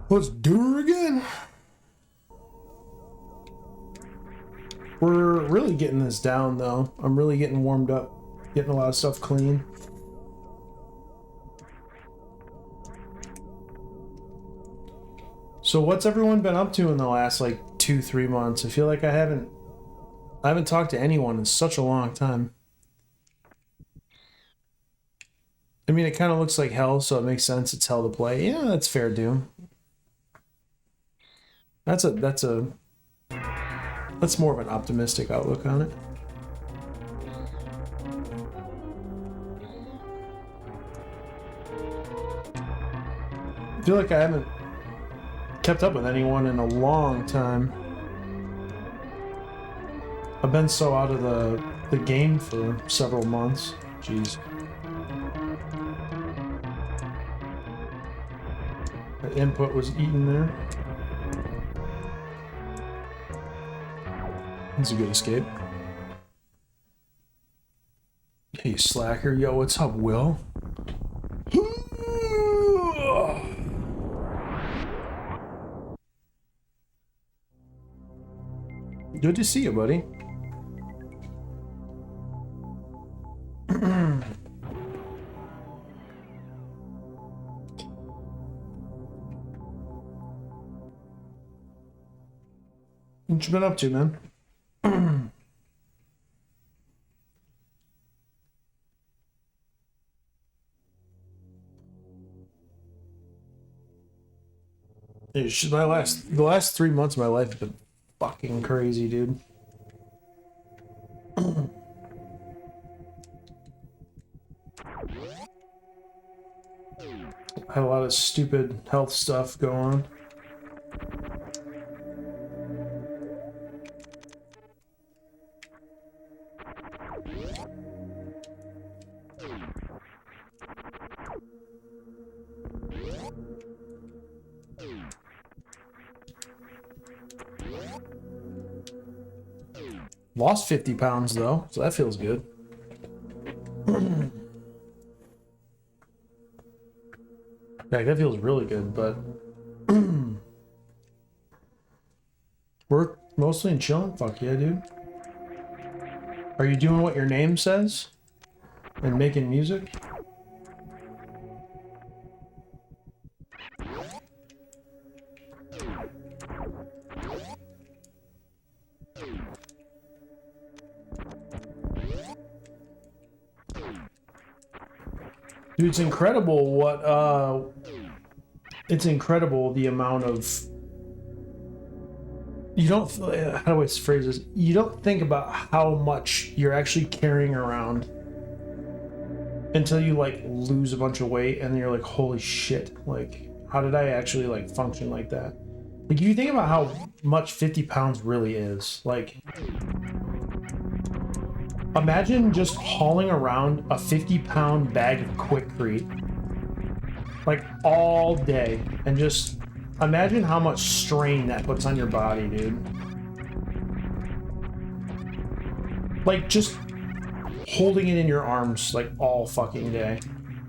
Let's do it again. We're really getting this down, though. I'm really getting warmed up, getting a lot of stuff clean. So what's everyone been up to in the last like 2-3 months? I feel like I haven't talked to anyone in such a long time. I mean, it kind of looks like hell, so it makes sense. It's hell to play. Yeah, that's fair, Doom. That's more of an optimistic outlook on it. I feel like I haven't kept up with anyone in a long time. I've been so out of the game for several months. Jeez. The input was eaten there. That's a good escape. Hey, you slacker. Yo, what's up, Will? Good to see you, buddy. What you been up to, man? The last 3 months of my life have been fucking crazy, dude. I had a lot of stupid health stuff going on. Lost 50 pounds though, so that feels good. Like, that feels really good, but work mostly and chilling. Fuck yeah, dude. Are you doing what your name says and making music? Dude, it's incredible what, it's incredible the amount of, you don't, how do I phrase this? You don't think about how much you're actually carrying around until you, like, lose a bunch of weight and you're like, holy shit, like, how did I actually, like, function like that? Like, you think about how much 50 pounds really is, like, imagine just hauling around a 50-pound bag of Quikrete, like, all day, and just imagine how much strain that puts on your body, dude. Like, just holding it in your arms, like, all fucking day,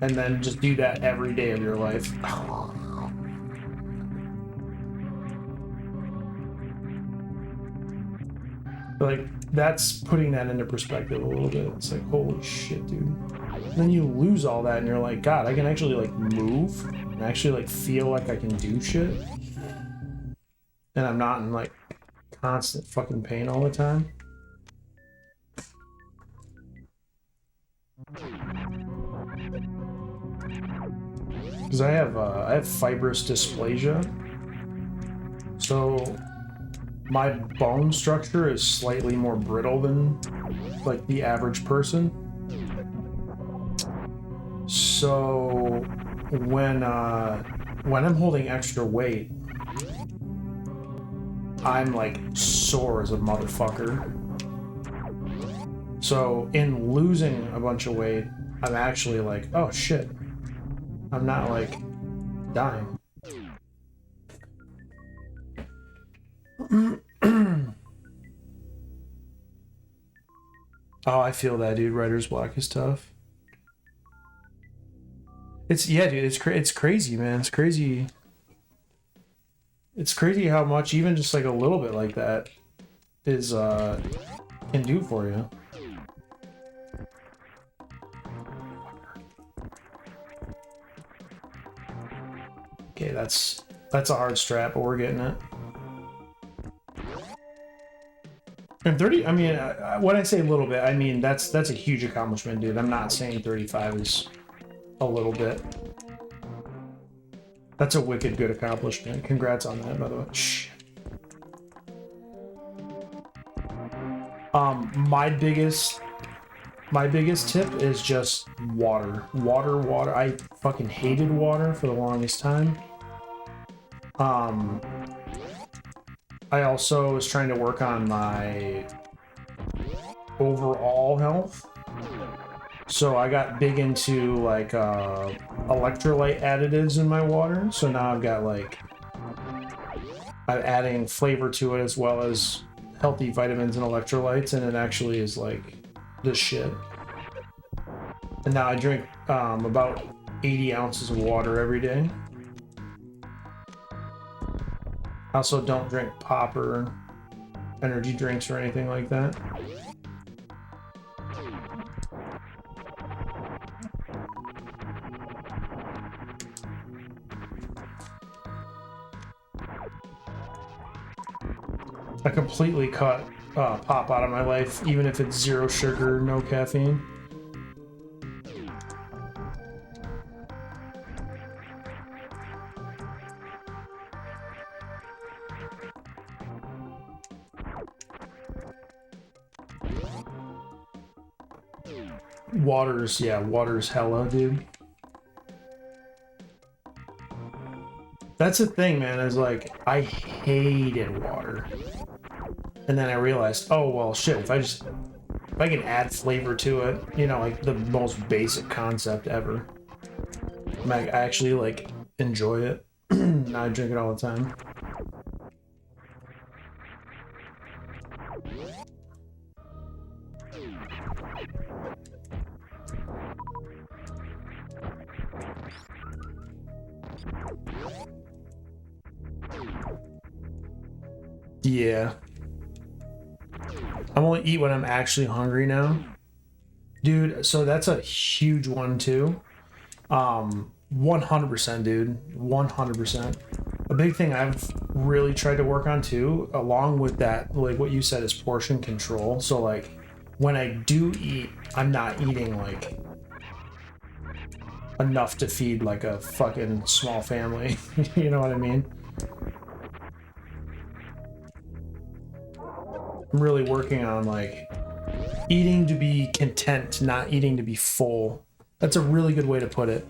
and then just do that every day of your life. Like, that's putting that into perspective a little bit. It's like, holy shit, dude. And then you lose all that and you're like, God, I can actually, like, move and actually, like, feel like I can do shit. And I'm not in, like, constant fucking pain all the time. Because I have fibrous dysplasia. So my bone structure is slightly more brittle than, like, the average person. So when I'm holding extra weight, I'm, like, sore as a motherfucker. So in losing a bunch of weight, I'm actually like, oh shit, I'm not, like, dying. Oh, I feel that, dude. Writer's block is tough. It's, yeah, dude, it's crazy, man. It's crazy. It's crazy how much even just like a little bit like that is can do for you. Okay, that's a hard strap, but we're getting it. And 30, I mean, when I say a little bit, I mean that's a huge accomplishment, dude. I'm not saying 35 is a little bit. That's a wicked good accomplishment. Congrats on that, by the way. Shh. My biggest tip is just water. Water. I fucking hated water for the longest time. I also was trying to work on my overall health. So I got big into like electrolyte additives in my water. So now I've got like, I'm adding flavor to it as well as healthy vitamins and electrolytes, and it actually is like the shit. And now I drink about 80 ounces of water every day. I also don't drink pop or energy drinks or anything like that. I completely cut pop out of my life, even if it's 0 sugar, no caffeine. Water's hella, dude. That's the thing, man, is like, I hated water. And then I realized, oh, well, shit, if I can add flavor to it, you know, like the most basic concept ever. I actually, like, enjoy it. Now I drink it all the time. Yeah. I'm only eat when I'm actually hungry now. Dude, so that's a huge one too. 100%, dude. 100%. A big thing I've really tried to work on too, along with that, like what you said, is portion control. So like when I do eat, I'm not eating like enough to feed like a fucking small family. You know what I mean? I'm really working on like eating to be content, not eating to be full. That's a really good way to put it.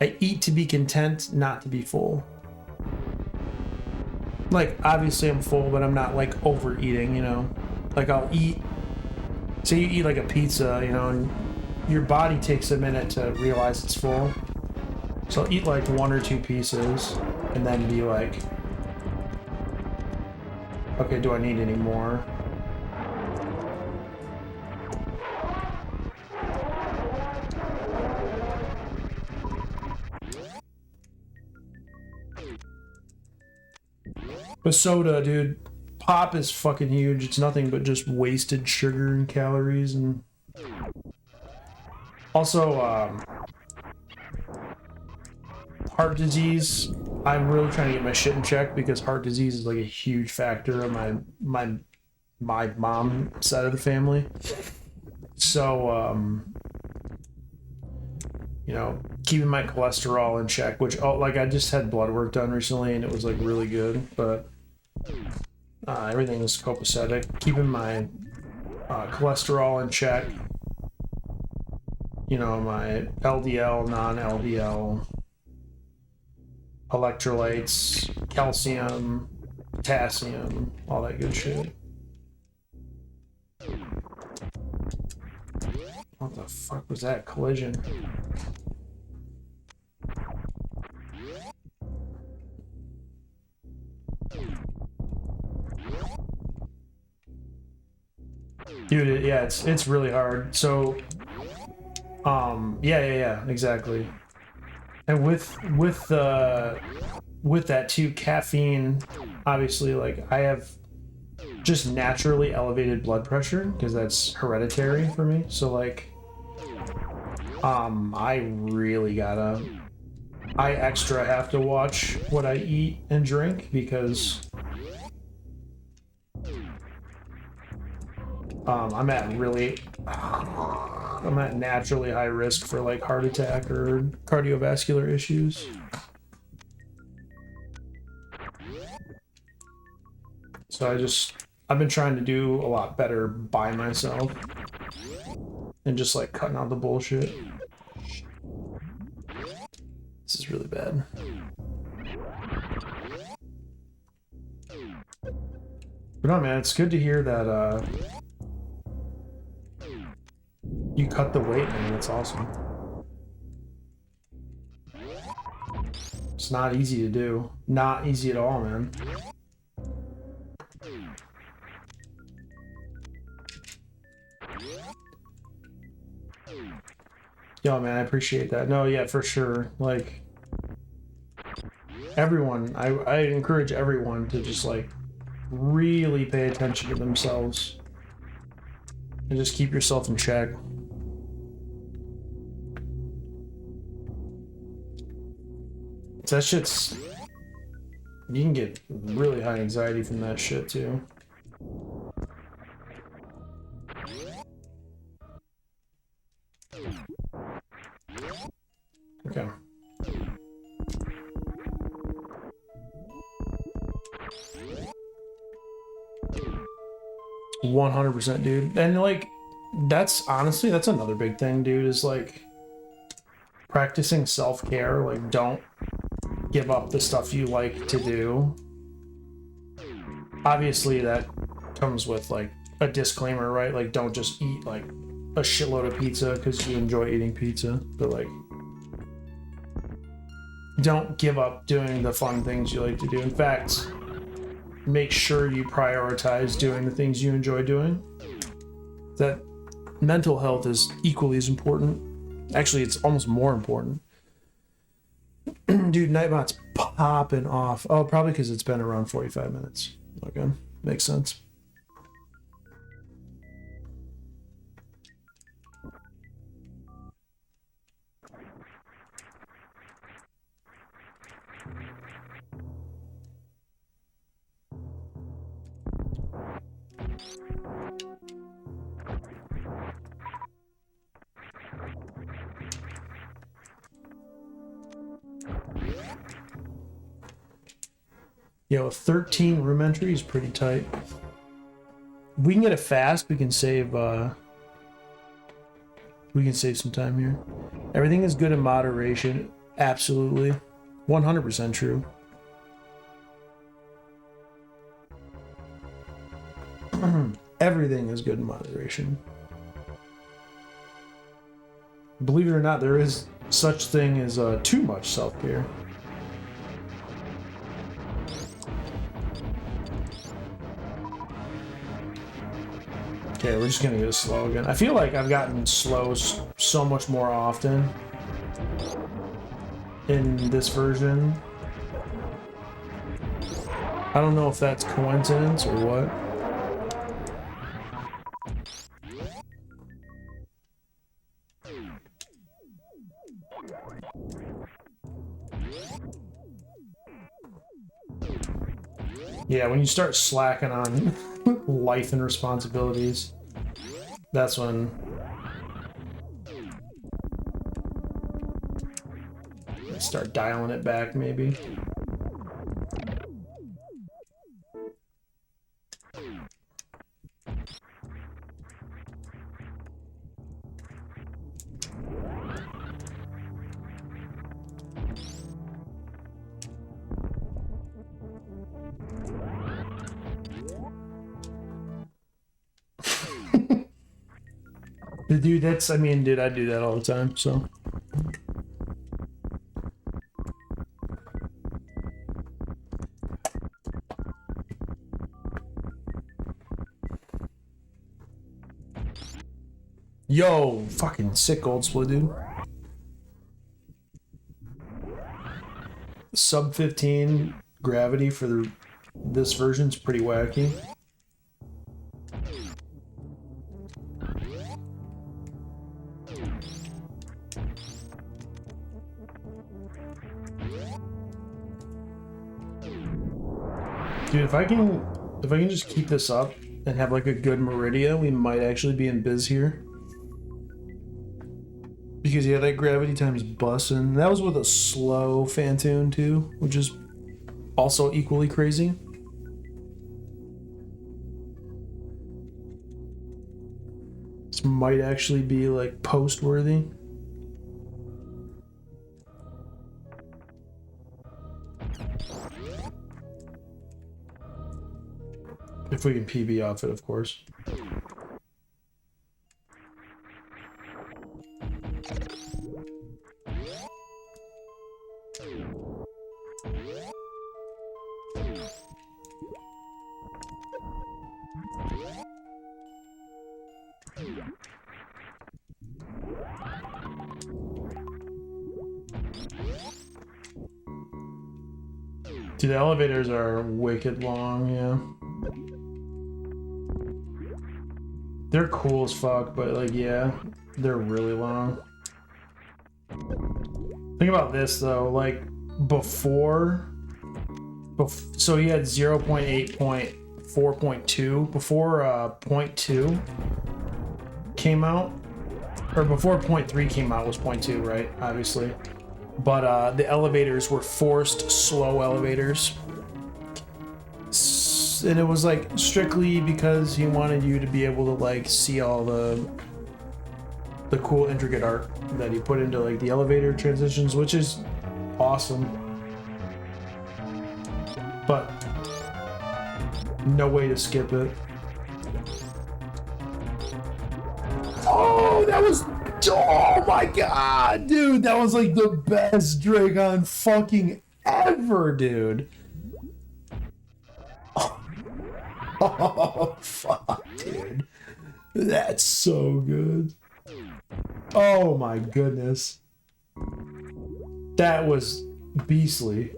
I eat to be content, not to be full. Like, obviously I'm full, but I'm not like overeating, you know? Like I'll eat, say you eat like a pizza, you know, and your body takes a minute to realize it's full. So I'll eat like 1 or 2 pieces and then be like, okay, do I need any more? But soda, dude, pop is fucking huge. It's nothing but just wasted sugar and calories. And also heart disease. I'm really trying to get my shit in check because heart disease is like a huge factor on my mom side of the family. So you know, keeping my cholesterol in check, which like I just had blood work done recently and it was like really good, but everything is copacetic. Keeping my cholesterol in check, you know, my LDL, non-LDL, electrolytes, calcium, potassium, all that good shit. What the fuck was that collision? Dude, yeah, it's really hard. So, yeah, exactly. And with the with that too, caffeine, obviously, like I have just naturally elevated blood pressure because that's hereditary for me. So like, I really gotta, I extra have to watch what I eat and drink because I'm at naturally high risk for like heart attack or cardiovascular issues. So I've been trying to do a lot better by myself and just like cutting out the bullshit. This is really bad. But no, man, it's good to hear that you cut the weight, man. That's awesome. It's not easy to do. Not easy at all, man. Yo, man, I appreciate that. No, yeah, for sure. Like, everyone, I encourage everyone to just, like, really pay attention to themselves. And just keep yourself in check. That shit's... You can get really high anxiety from that shit, too. Okay. 100%, dude. And like, that's honestly, that's another big thing, dude, is like practicing self-care. Like, don't give up the stuff you like to do. Obviously, that comes with like a disclaimer, right? Like, don't just eat like a shitload of pizza because you enjoy eating pizza, but like, don't give up doing the fun things you like to do. In fact, make sure you prioritize doing the things you enjoy doing. That mental health is equally as important. Actually, it's almost more important. Dude, Nightbot's popping off. Oh, probably because it's been around 45 minutes. Okay, makes sense. Yo, 13 room entry is pretty tight. If we can get it fast, we can save some time here. Everything is good in moderation. Absolutely. 100% true. Everything is good in moderation. Believe it or not, there is such thing as too much self-care. Okay, we're just gonna go slow again. I feel like I've gotten slow so much more often in this version. I don't know if that's coincidence or what. Yeah, when you start slacking on life and responsibilities, that's when I start dialing it back, maybe. Dude, I mean, dude, I do that all the time, so. Yo, fucking sick gold split, dude. sub 15 gravity for this version's pretty wacky. Dude, if I can just keep this up and have like a good Meridia, we might actually be in biz here. Because yeah, that gravity time's bussin'. That was with a slow Phantoon too, which is also equally crazy. This might actually be like post-worthy. If we can PB off it, of course. Dude, the elevators are wicked long, yeah. They're cool as fuck, but like, yeah, they're really long. Think about this though, like before so you had 0.8.4.2 before 0.2 came out, or before 0.3 came out was 0.2, right? Obviously. But the elevators were forced slow elevators. And it was like strictly because he wanted you to be able to like see all the cool intricate art that he put into like the elevator transitions, which is awesome. But no way to skip it. Oh, that was, oh my god, dude, that was like the best Dragon fucking ever, dude. Oh, fuck, dude. That's so good. Oh my goodness. That was beastly.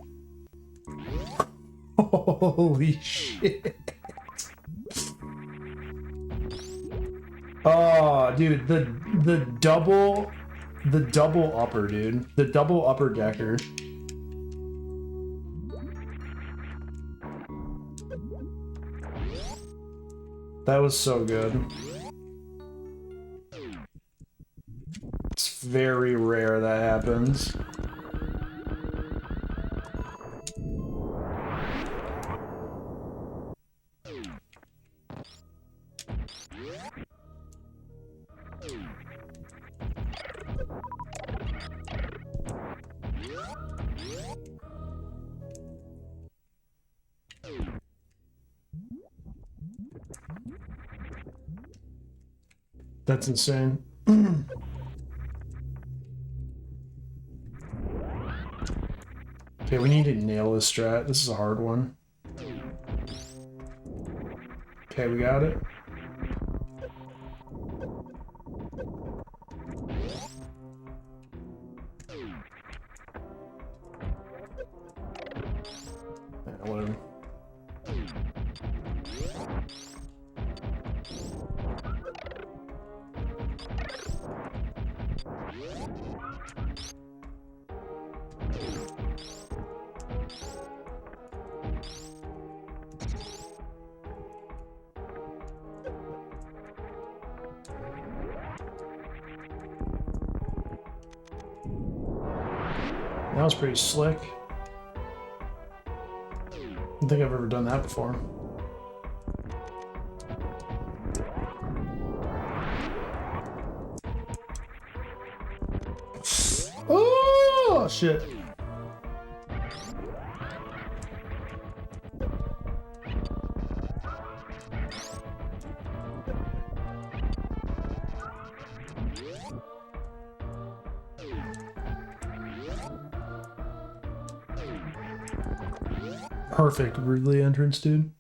Holy shit. Oh, dude, the double upper, dude. The double upper decker. That was so good. It's very rare that happens. That's insane. Okay, we need to nail this strat. This is a hard one. Okay, we got it. Whatever. That was pretty slick. I don't think I've ever done that before. Oh, shit. Perfect Ridley entrance, dude.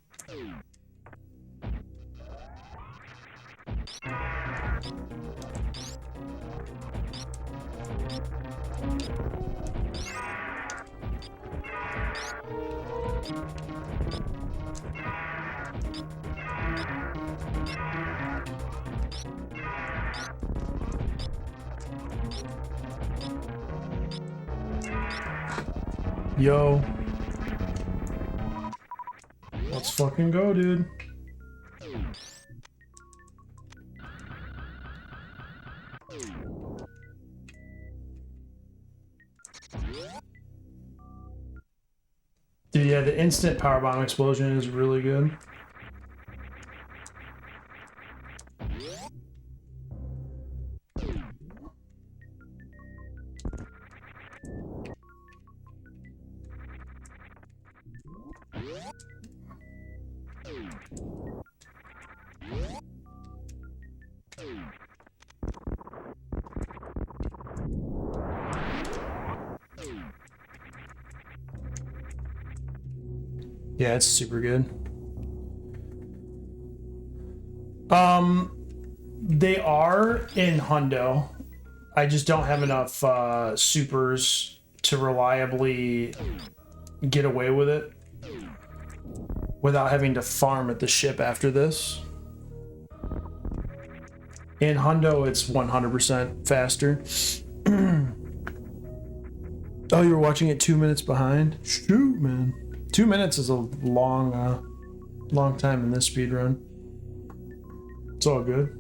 Yo. Let's fucking go, dude. Dude, yeah, the instant powerbomb explosion is really good. Yeah, it's super good. They are in Hundo. I just don't have enough supers to reliably get away with it without having to farm at the ship after this. In Hundo, it's 100% faster. Oh, you were watching it 2 minutes behind? Shoot, man. 2 minutes is a long time in this speedrun. It's all good.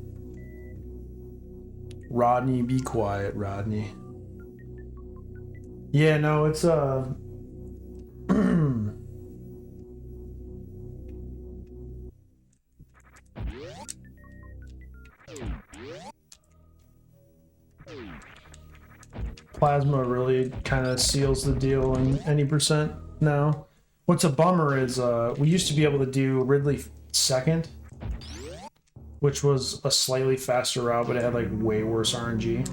Rodney, be quiet, Rodney. Yeah, no, it's Plasma really kind of seals the deal in any percent now. What's a bummer is we used to be able to do Ridley second, which was a slightly faster route, but it had like way worse RNG.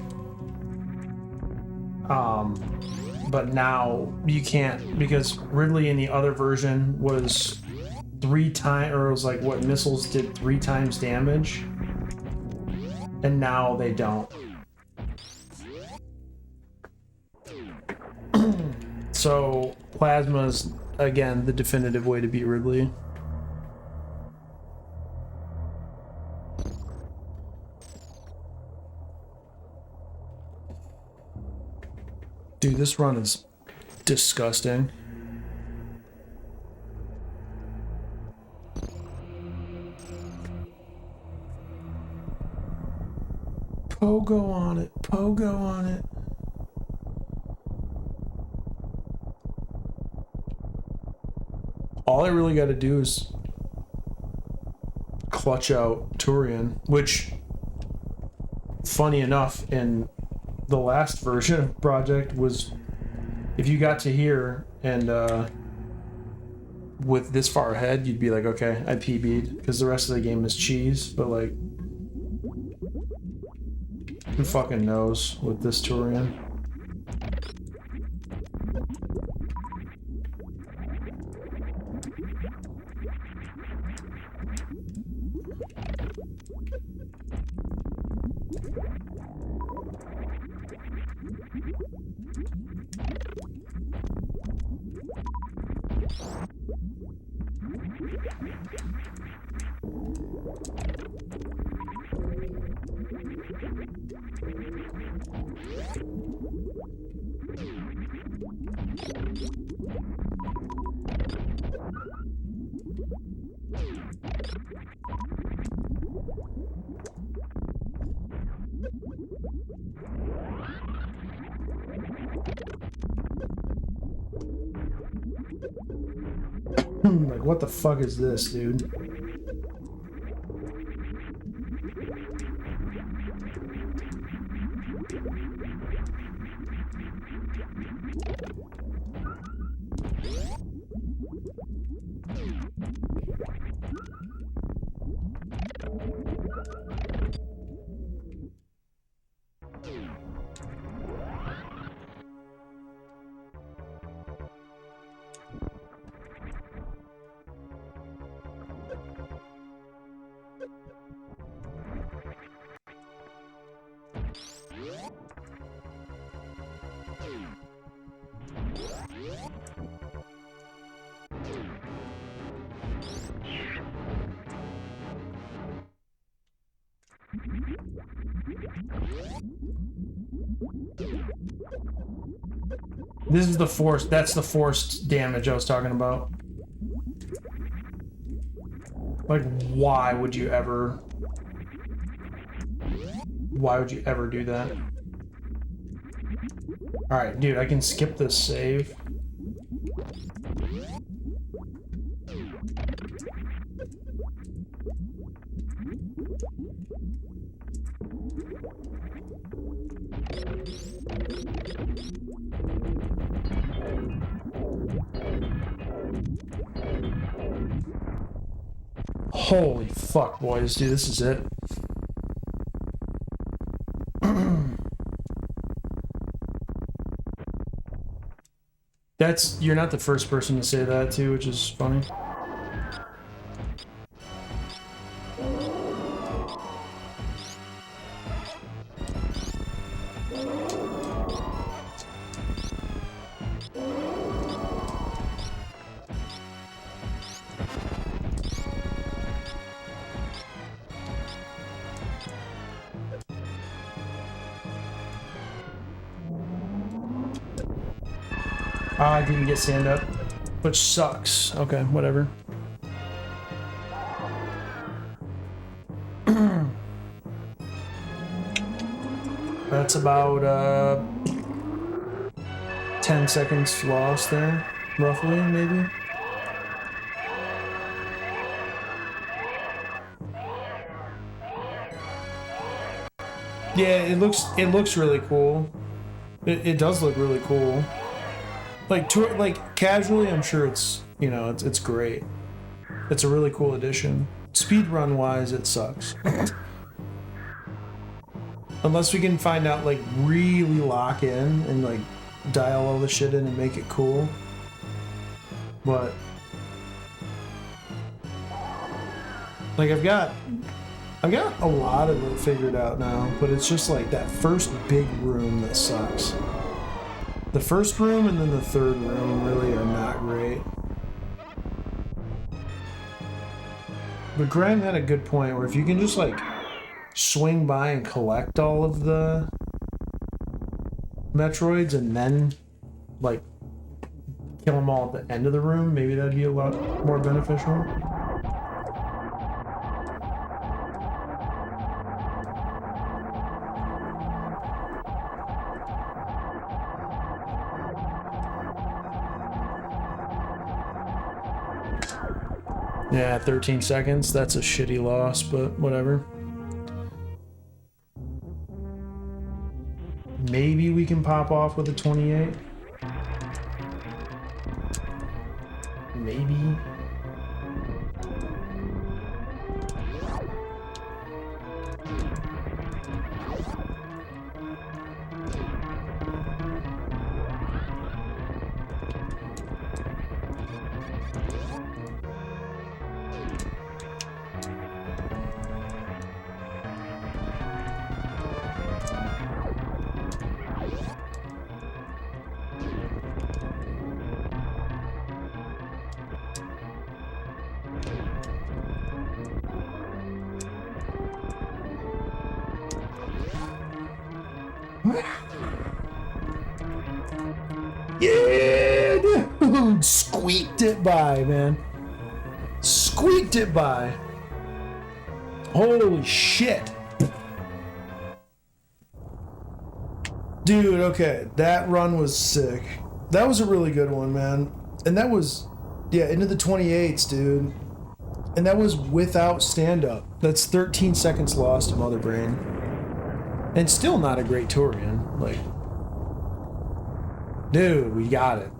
But now you can't, because Ridley in the other version was 3 times, or it was like what missiles did 3 times damage, and now they don't. So Plasma's again the definitive way to beat Ridley. Dude, this run is disgusting. Pogo on it, pogo on it. All I really got to do is clutch out Turian, which, funny enough, in the last version of Project was, if you got to here and with this far ahead, you'd be like, okay, I PB'd, because the rest of the game is cheese, but like, who fucking knows with this Turian? Like, what the fuck is this, dude? This is the forced, that's the forced damage I was talking about. Like, why would you ever do that? Alright, dude, I can skip this save. Holy fuck, boys, dude, this is it. You're not the first person to say that too, which is funny. I didn't get stand up, which sucks. Okay, whatever. That's about 10 seconds lost there, roughly, maybe. Yeah, it looks really cool. It does look really cool. Like casually, I'm sure it's, you know, it's great. It's a really cool addition. Speedrun wise, it sucks. Unless we can find out, like, really lock in and like dial all the shit in and make it cool. But like I've got a lot of it figured out now, but it's just like that first big room that sucks. The first room and then the third room really are not great. But Graham had a good point where if you can just like swing by and collect all of the Metroids and then like kill them all at the end of the room, maybe that'd be a lot more beneficial. Yeah, 13 seconds. That's a shitty loss, but whatever. Maybe we can pop off with a 28. Maybe. Yeah, dude! Squeaked it by, man. Squeaked it by. Holy shit. Dude, okay. That run was sick. That was a really good one, man. And that was, yeah, into the 28s, dude. And that was without stand-up. That's 13 seconds lost to Mother Brain. And still not a great Torian. Like, dude, we got it.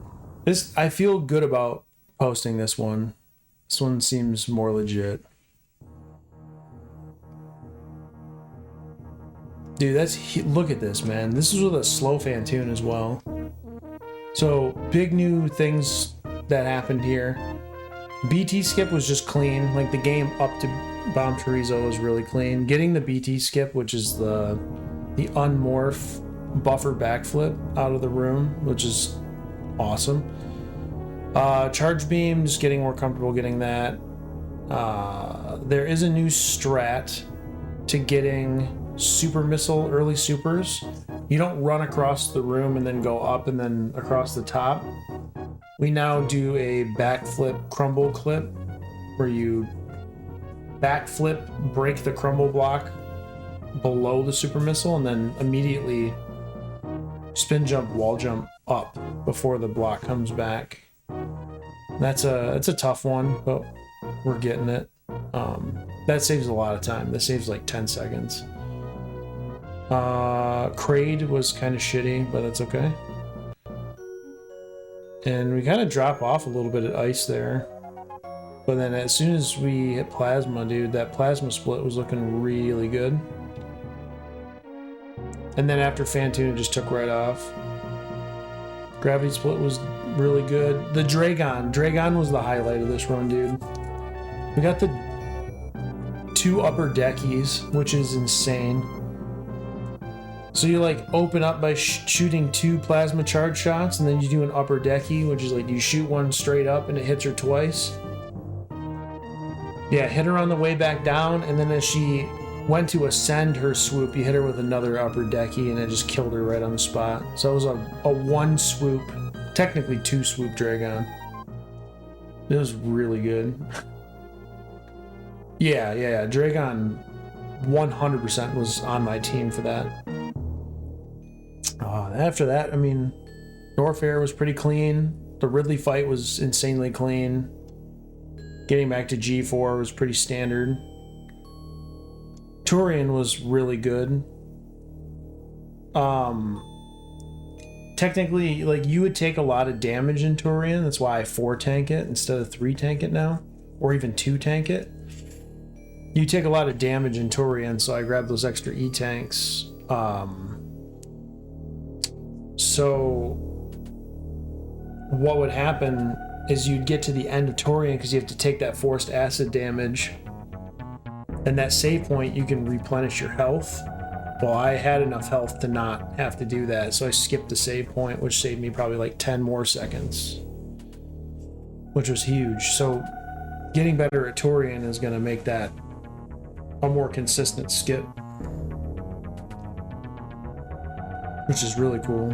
I feel good about posting this one. This one seems more legit. Dude, look at this, man. This is with a slow fan tune as well. So, big new things that happened here. BT skip was just clean. Like, the game up to Bomb Chorizo was really clean. Getting the BT skip, which is the unmorph buffer backflip out of the room, which is awesome. Charge beam, just getting more comfortable getting that. There is a new strat to getting super missile early supers, you don't run across the room and then go up and then across the top. We now do a backflip crumble clip where you backflip, break the crumble block below the super missile, and then immediately spin jump, wall jump up before the block comes back. It's a tough one, but we're getting it. That saves a lot of time. That saves like 10 seconds. Kraid was kind of shitty, but that's okay. And we kind of drop off a little bit at ice there. But then as soon as we hit plasma, dude, that plasma split was looking really good. And then after Fantune, it just took right off. Gravity split was really good. The Dragon was the highlight of this run, dude. We got the 2 upper deckies, which is insane. So you like open up by shooting 2 plasma charge shots, and then you do an upper decky, which is like you shoot one straight up and it hits her twice. Yeah, hit her on the way back down, and then as she went to ascend her swoop, you hit her with another upper decky, and it just killed her right on the spot. So it was a 1 swoop, technically 2 swoop Dragon. It was really good. Yeah. Dragon 100% was on my team for that. After that, I mean, Norfair was pretty clean. The Ridley fight was insanely clean. Getting back to G4 was pretty standard. Turian was really good. Technically, like, you would take a lot of damage in Turian. That's why I 4 tank it instead of 3 tank it now, or even 2 tank it. You take a lot of damage in Turian, so I grabbed those extra E tanks. So what would happen is you'd get to the end of Turian because you have to take that forced acid damage, and that save point you can replenish your health. Well, I had enough health to not have to do that, so I skipped the save point, which saved me probably like 10 more seconds, which was huge. So getting better at Turian is going to make that a more consistent skip, which is really cool.